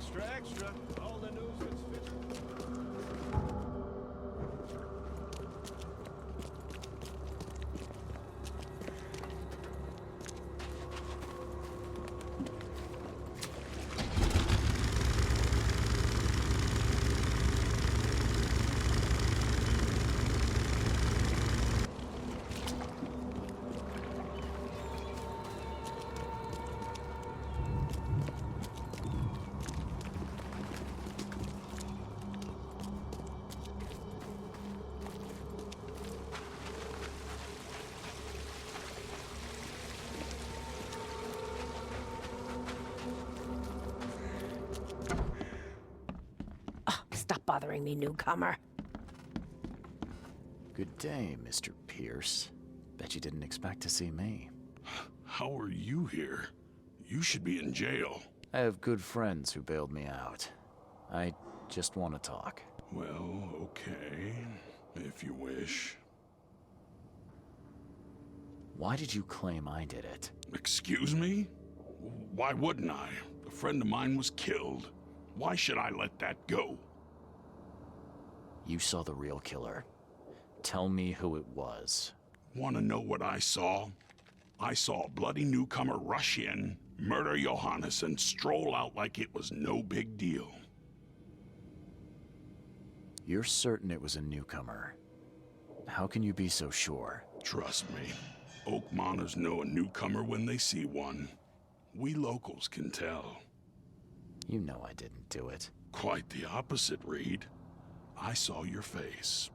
Extra, extra. All the news that's fit. Stop bothering me, newcomer. Good day, Mr. Pierce. Bet you didn't expect to see me. How are you here? You should be in jail. I have good friends who bailed me out. I just want to talk. Well, okay, if you wish. Why did you claim I did it? Excuse me? Why wouldn't I? A friend of mine was killed. Why should I let that go? You saw the real killer. Tell me who it was. Want to know what I saw? I saw a bloody newcomer rush in, murder Johannes, and stroll out like it was no big deal. You're certain it was a newcomer. How can you be so sure? Trust me, Oakmoners know a newcomer when they see one. We locals can tell. You know I didn't do it. Quite the opposite, Reed. I saw your face.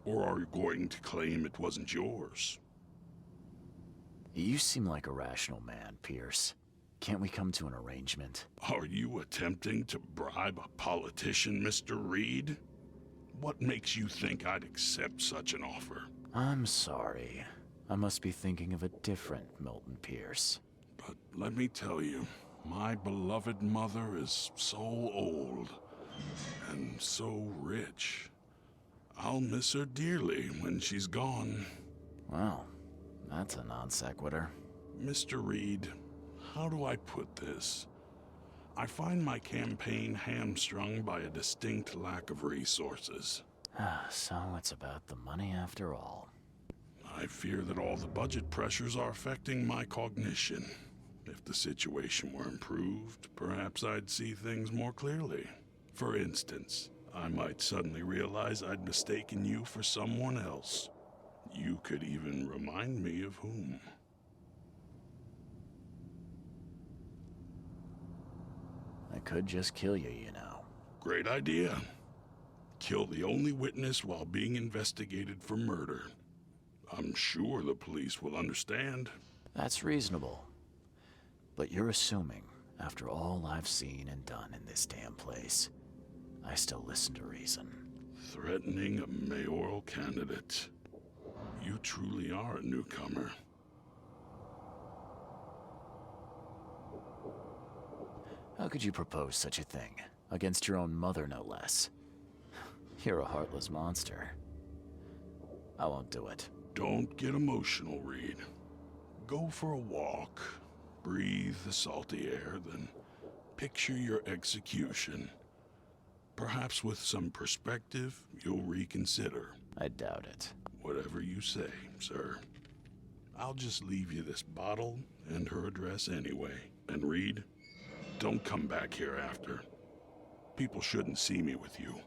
Or are you going to claim it wasn't yours? You seem like a rational man, Pierce. Can't we come to an arrangement? Are you attempting to bribe a politician, Mr. Reed? What makes you think I'd accept such an offer? I'm sorry. I must be thinking of a different Milton Pierce. But let me tell you, my beloved mother is so old and so rich. I'll miss her dearly when she's gone. Well, that's a non sequitur. Mr. Reed, how do I put this? I find my campaign hamstrung by a distinct lack of resources. So it's about the money after all. I fear that all the budget pressures are affecting my cognition. If the situation were improved, perhaps I'd see things more clearly. For instance, I might suddenly realize I'd mistaken you for someone else. You could even remind me of whom. I could just kill you, you know. Great idea. Kill the only witness while being investigated for murder. I'm sure the police will understand. That's reasonable. But you're assuming, after all I've seen and done in this damn place, I still listen to reason. Threatening a mayoral candidate. You truly are a newcomer. How could you propose such a thing? Against your own mother, no less. You're a heartless monster. I won't do it. Don't get emotional, Reed. Go for a walk. Breathe the salty air, then picture your execution. Perhaps with some perspective, you'll reconsider. I doubt it. Whatever you say, sir. I'll just leave you this bottle and her address anyway. And Reed, don't come back here after. People shouldn't see me with you.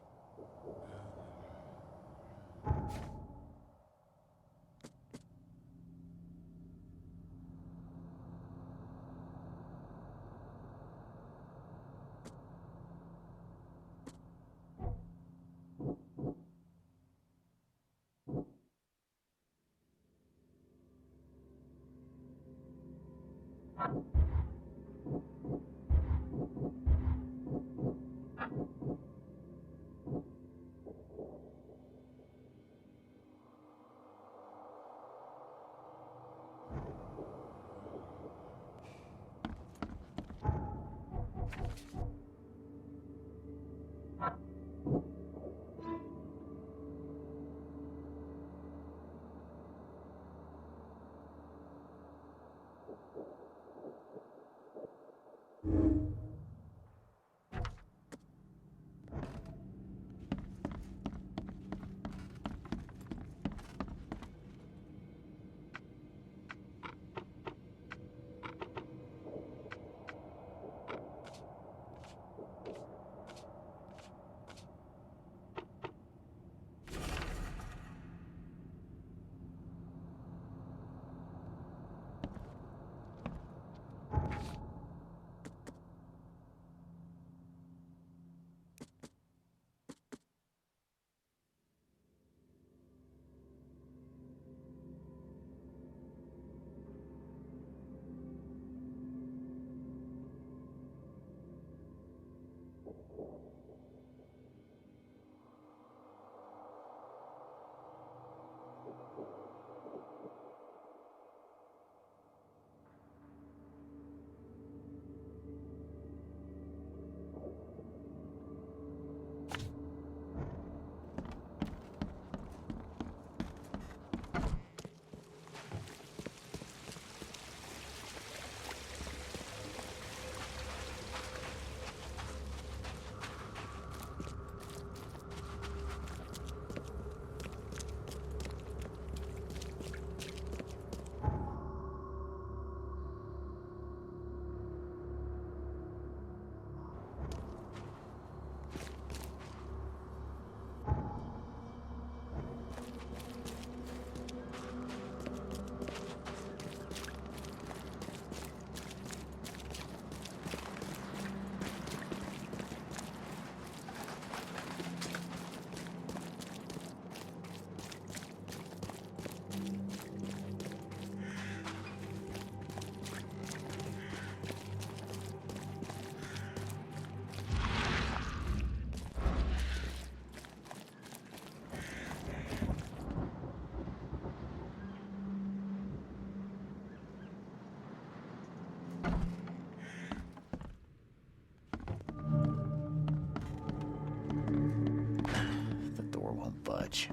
The door won't budge.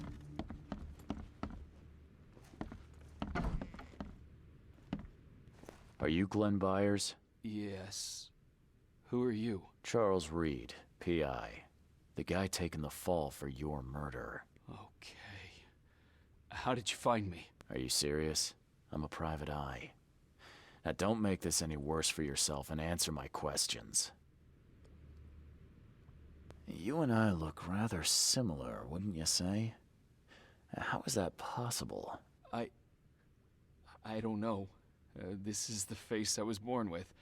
Are you Glenn Byers? Yes. Who are you? Charles Reed, P.I. The guy taking the fall for your murder. Okay. How did you find me? Are you serious? I'm a private eye. Now don't make this any worse for yourself and answer my questions. You and I look rather similar, wouldn't you say? How is that possible? I don't know. This is the face I was born with.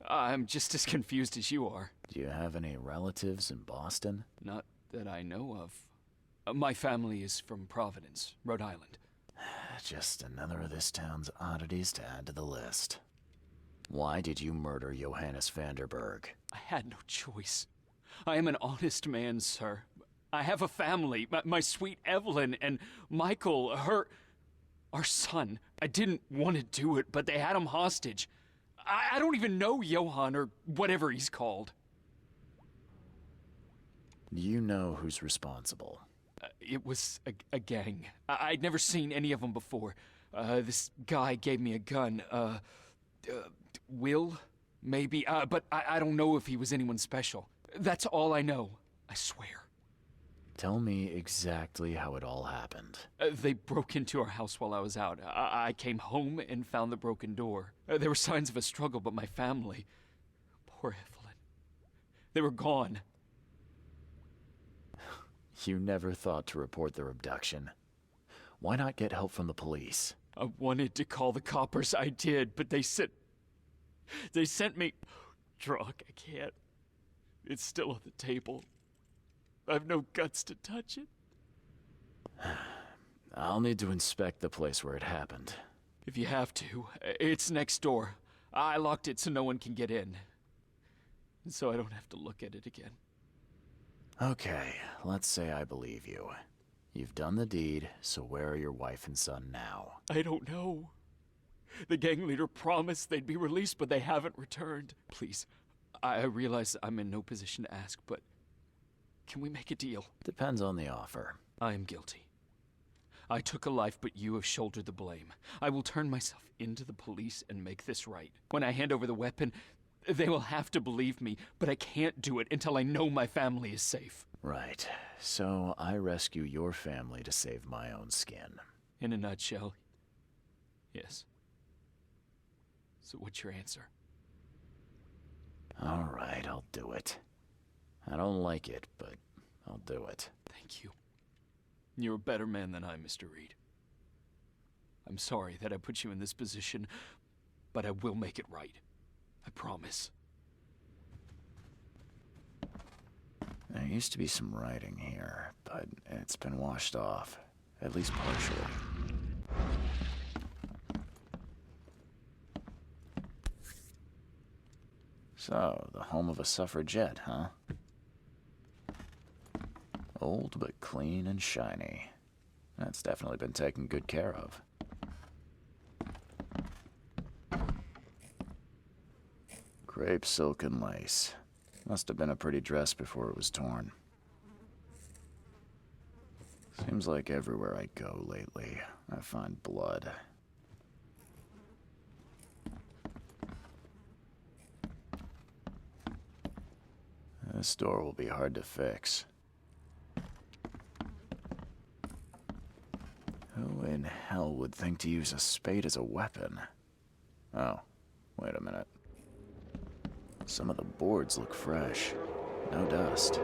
I'm just as confused as you are. Do you have any relatives in Boston? Not that I know of. My family is from Providence, Rhode Island. Just another of this town's oddities to add to the list. Why did you murder Johannes Vanderberg? I had no choice. I am an honest man, sir. I have a family. My sweet Evelyn and Michael, our son. I didn't want to do it, but they had him hostage. I don't even know Johann or whatever he's called. Do you know who's responsible? It was a gang. I'd never seen any of them before. This guy gave me a gun. Will? Maybe. But I don't know if he was anyone special. That's all I know. I swear. Tell me exactly how it all happened. They broke into our house while I was out. I came home and found the broken door. There were signs of a struggle, but my family... Poor Evelyn. They were gone. You never thought to report their abduction. Why not get help from the police? I wanted to call the coppers. I did, but they sent me... Drunk. I can't. It's still on the table. I've no guts to touch it. I'll need to inspect the place where it happened. If you have to, it's next door. I locked it so no one can get in. And so I don't have to look at it again. Okay, let's say I believe you. You've done the deed, so where are your wife and son now? I don't know. The gang leader promised they'd be released, but they haven't returned. Please, I realize I'm in no position to ask, but can we make a deal? Depends on the offer. I am guilty. I took a life, but you have shouldered the blame. I will turn myself into the police and make this right. When I hand over the weapon, they will have to believe me, but I can't do it until I know my family is safe. Right. So I rescue your family to save my own skin. In a nutshell, yes. So what's your answer? All right, I'll do it. I don't like it, but I'll do it. Thank you. You're a better man than I, Mr. Reed. I'm sorry that I put you in this position, but I will make it right. I promise. There used to be some writing here, but it's been washed off. At least partially. So, the home of a suffragette, huh? Old but clean and shiny. That's definitely been taken good care of. Crepe silk and lace. Must have been a pretty dress before it was torn. Seems like everywhere I go lately, I find blood. This door will be hard to fix. Who in hell would think to use a spade as a weapon? Oh, wait a minute. Some of the boards look fresh. No dust.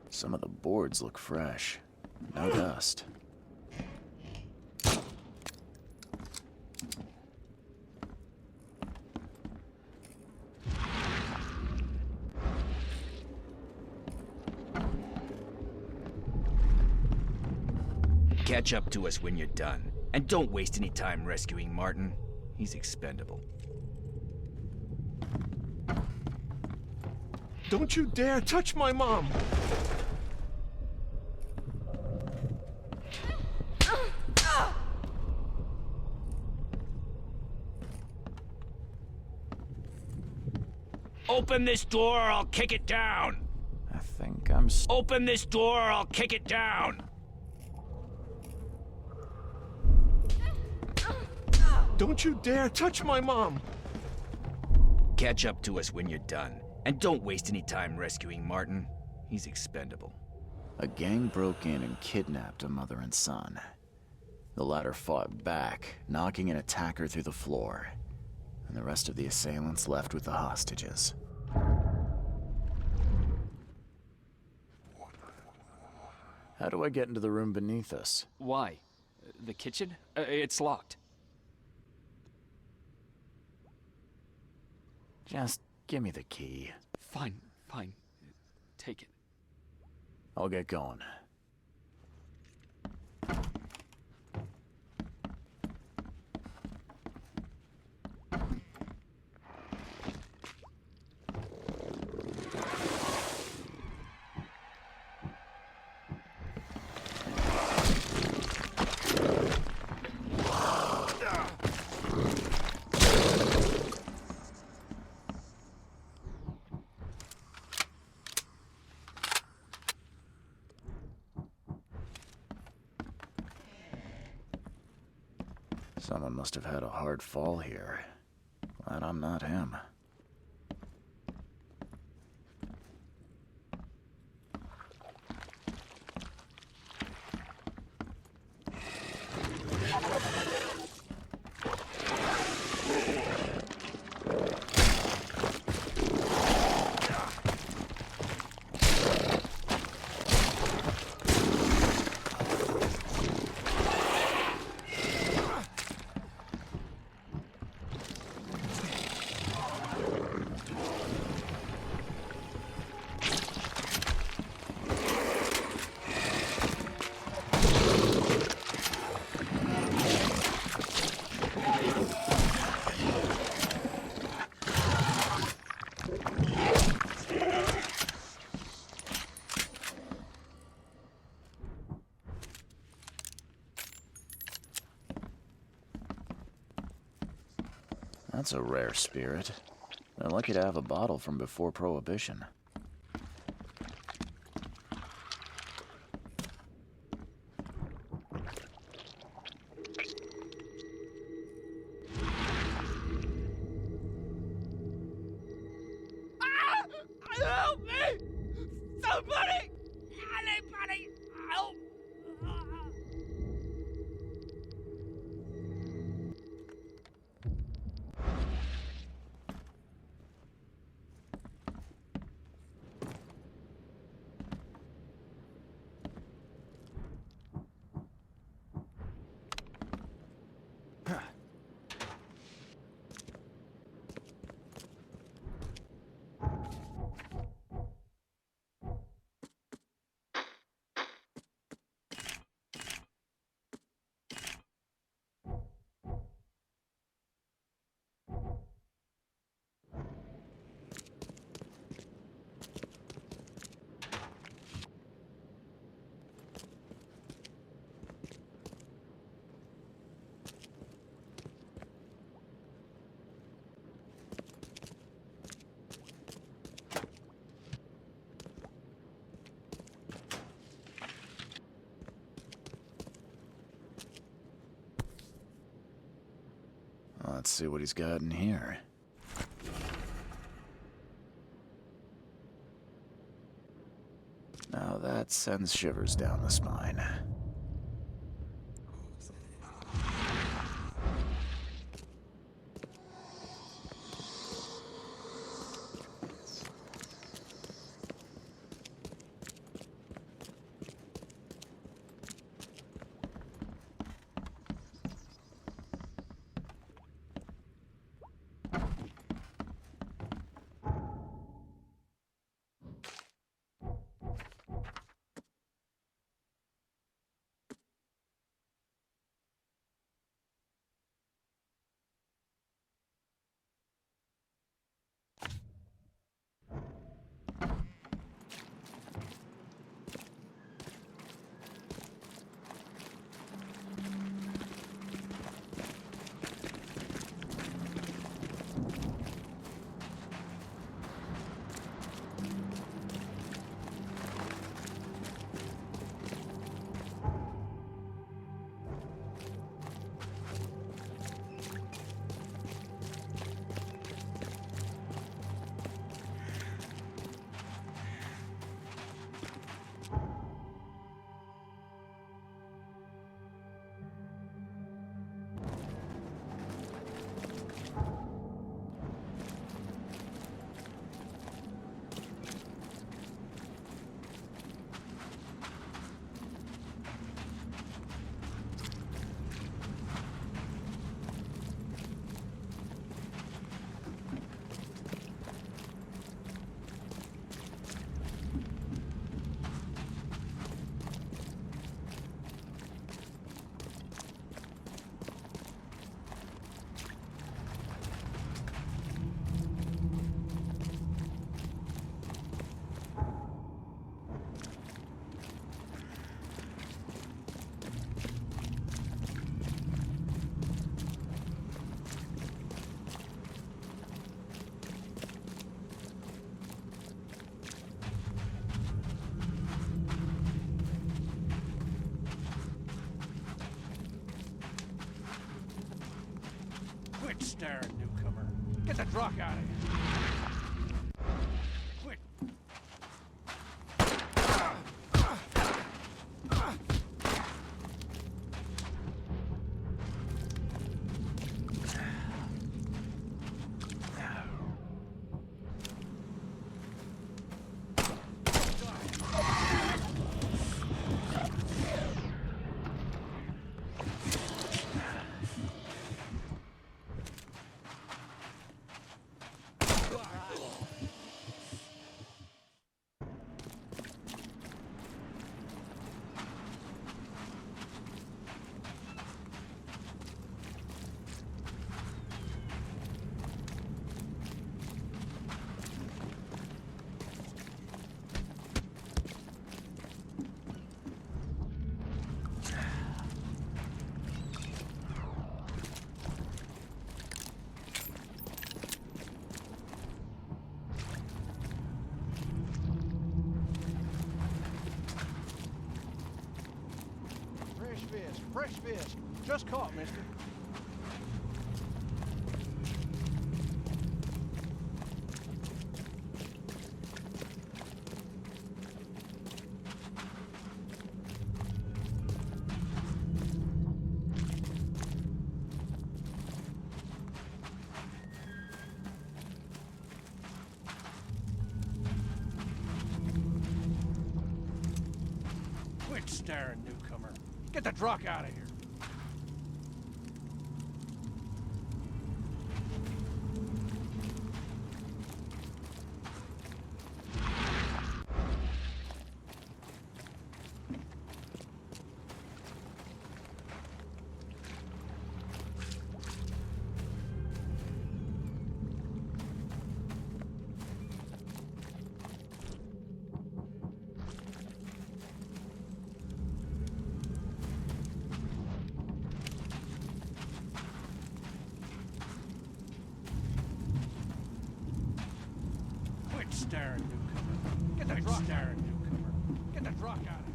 Some of the boards look fresh. No dust. Catch up to us when you're done. And don't waste any time rescuing Martin. He's expendable. Don't you dare touch my mom! Open this door or I'll kick it down! I think I'm Open this door or I'll kick it down! Don't you dare touch my mom! Catch up to us when you're done. And don't waste any time rescuing Martin. He's expendable. A gang broke in and kidnapped a mother and son. The latter fought back, knocking an attacker through the floor, and the rest of the assailants left with the hostages. How do I get into the room beneath us? Why? The kitchen? It's locked. Just give me the key. Fine, fine. Take it. I'll get going. Someone must have had a hard fall here. Glad I'm not him. That's a rare spirit. They're lucky to have a bottle from before Prohibition. Help me! Somebody! Anybody! Help! Let's see what he's got in here. Now that sends shivers down the spine. Quit staring, newcomer. Get the drug out of here. Quit. Fresh fish. Just caught, mister. Quit staring, newcomer. Get the drug out of here. Quit staring, newcomer. Get the drug staring, newcomer. Get the drug out of here.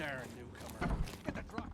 star, newcomer. Get the drop.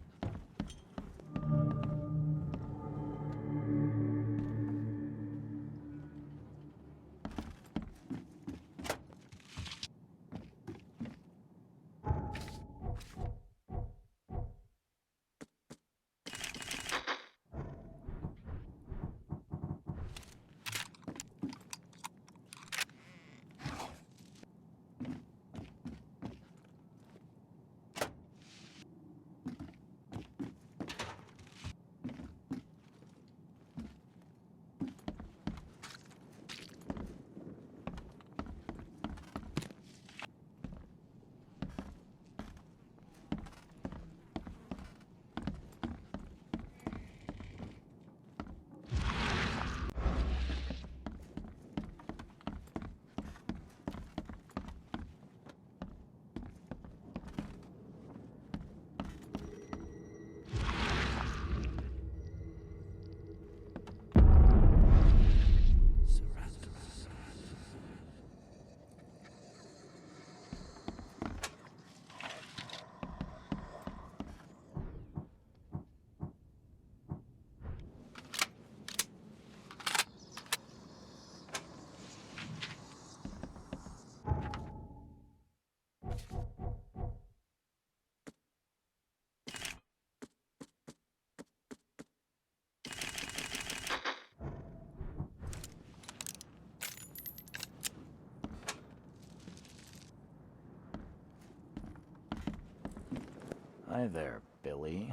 Hi there, Billy.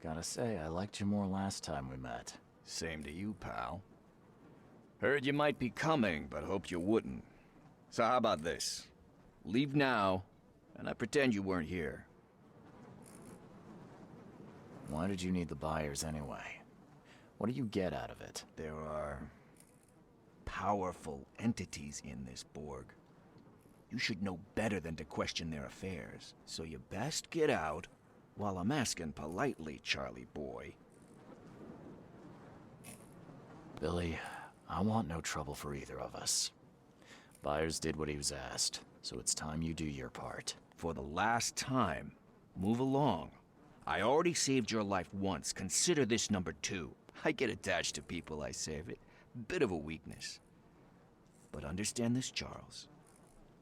Gotta say, I liked you more last time we met. Same to you, pal. Heard you might be coming, but hoped you wouldn't. So how about this? Leave now, and I pretend you weren't here. Why did you need the buyers anyway? What do you get out of it? There are powerful entities in this Borg. You should know better than to question their affairs. So you best get out while I'm asking politely, Charlie boy. Billy, I want no trouble for either of us. Byers did what he was asked, so it's time you do your part. For the last time, move along. I already saved your life once. Consider this number 2. I get attached to people I save. It bit of a weakness. But understand this, Charles.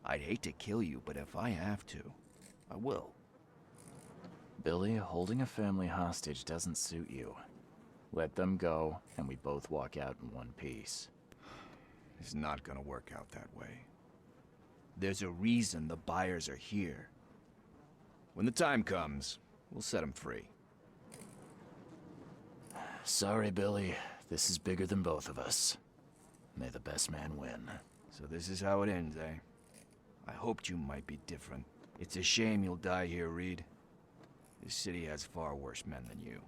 I'd hate to kill you, but if I have to, I will. Billy, holding a family hostage doesn't suit you. Let them go, and we both walk out in one piece. It's not gonna work out that way. There's a reason the buyers are here. When the time comes, we'll set them free. Sorry, Billy. This is bigger than both of us. May the best man win. So this is how it ends, eh? I hoped you might be different. It's a shame you'll die here, Reed. This city has far worse men than you.